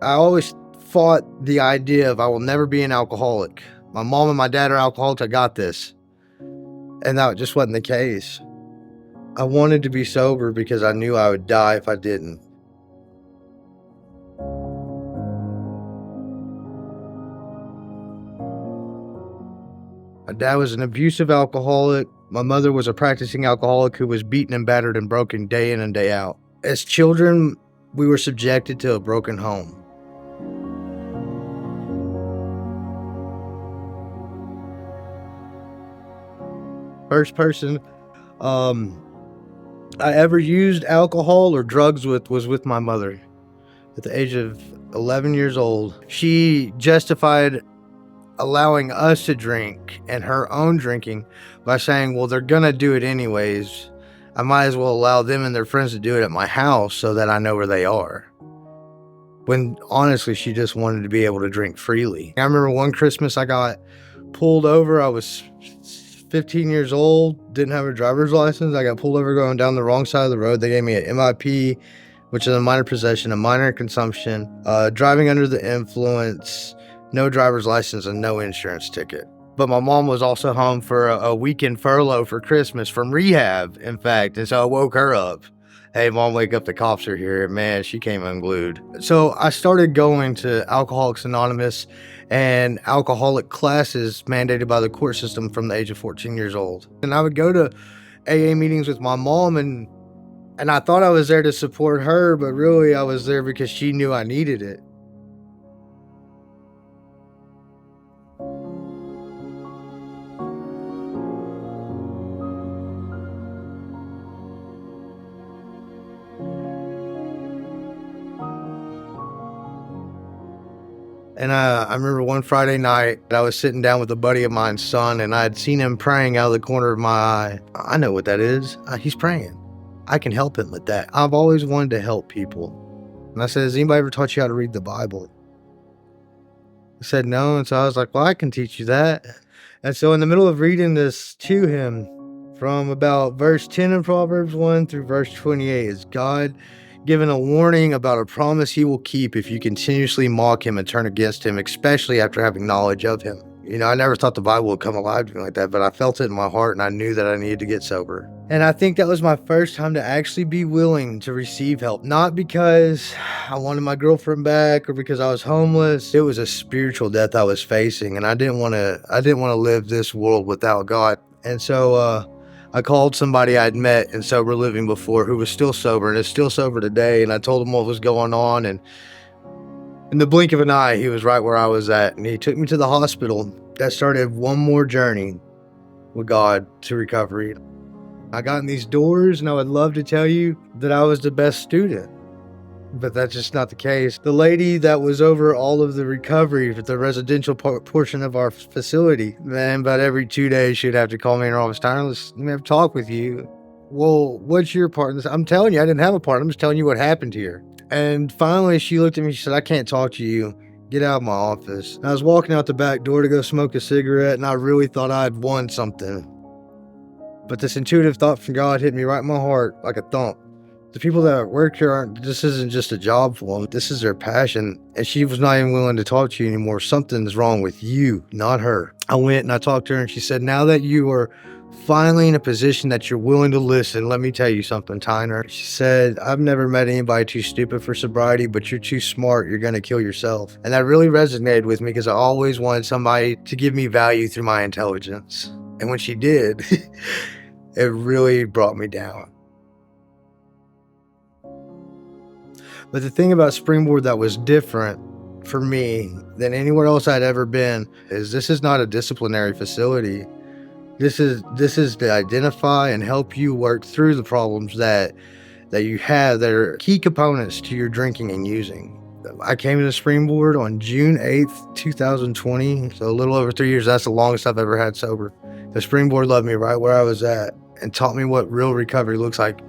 I always fought the idea of I will never be an alcoholic. My mom and my dad are alcoholics. I got this. And that just wasn't the case. I wanted to be sober because I knew I would die if I didn't. My dad was an abusive alcoholic. My mother was a practicing alcoholic who was beaten and battered and broken day in and day out. As children, we were subjected to a broken home. First person I ever used alcohol or drugs with was with my mother. At the age of 11 years old, she justified allowing us to drink and her own drinking by saying, well, they're gonna do it anyways. I might as well allow them and their friends to do it at my house so that I know where they are. When honestly, she just wanted to be able to drink freely. I remember one Christmas I got pulled over. I was 15 years old, didn't have a driver's license. I got pulled over going down the wrong side of the road. They gave me an MIP, which is a minor possession, a minor consumption, driving under the influence, no driver's license, and no insurance ticket. But my mom was also home for a weekend furlough for Christmas from rehab, in fact. And so I woke her up. Hey, Mom, wake up, the cops are here. Man, she came unglued. So I started going to Alcoholics Anonymous and alcoholic classes mandated by the court system from the age of 14 years old. And I would go to AA meetings with my mom, and I thought I was there to support her, but really I was there because she knew I needed it. And I remember one Friday night, I was sitting down with a buddy of mine's son, and I had seen him praying out of the corner of my eye. I know what that is. He's praying. I can help him with that. I've always wanted to help people. And I said, has anybody ever taught you how to read the Bible? He said, no. And so I was like, well, I can teach you that. And so in the middle of reading this to him, from about verse 10 of Proverbs 1 through verse 28, is God given a warning about a promise he will keep if you continuously mock him and turn against him, especially after having knowledge of him. You know, I never thought the Bible would come alive to me like that, but I felt it in my heart and I knew that I needed to get sober. And I think that was my first time to actually be willing to receive help. Not because I wanted my girlfriend back or because I was homeless. It was a spiritual death I was facing, and I didn't want to live this world without God. And so I called somebody I'd met in sober living before who was still sober and is still sober today. And I told him what was going on. And in the blink of an eye, he was right where I was at. And he took me to the hospital. That started one more journey with God to recovery. I got in these doors, and I would love to tell you that I was the best student, but that's just not the case. The lady that was over all of the recovery for the residential portion of our facility, man, about every 2 days she'd have to call me in her office. Tyner, let me have a talk with you. Well, what's your part in this? I'm telling you, I didn't have a part. I'm just telling you what happened here. And finally she looked at me, she said, I can't talk to you. Get out of my office. And I was walking out the back door to go smoke a cigarette, and I really thought I'd won something. But this intuitive thought from God hit me right in my heart like a thump. The people that work here this isn't just a job for them. This is their passion. And she was not even willing to talk to you anymore. Something's wrong with you, not her. I went and I talked to her, and she said, now that you are finally in a position that you're willing to listen, let me tell you something, Tyner. She said, I've never met anybody too stupid for sobriety, but you're too smart. You're going to kill yourself. And that really resonated with me because I always wanted somebody to give me value through my intelligence. And when she did, it really brought me down. But the thing about Springboard that was different for me than anywhere else I'd ever been is this is not a disciplinary facility. This is to identify and help you work through the problems that you have that are key components to your drinking and using. I came to Springboard on June 8th, 2020, so a little over 3 years. That's the longest I've ever had sober. The Springboard loved me right where I was at and taught me what real recovery looks like.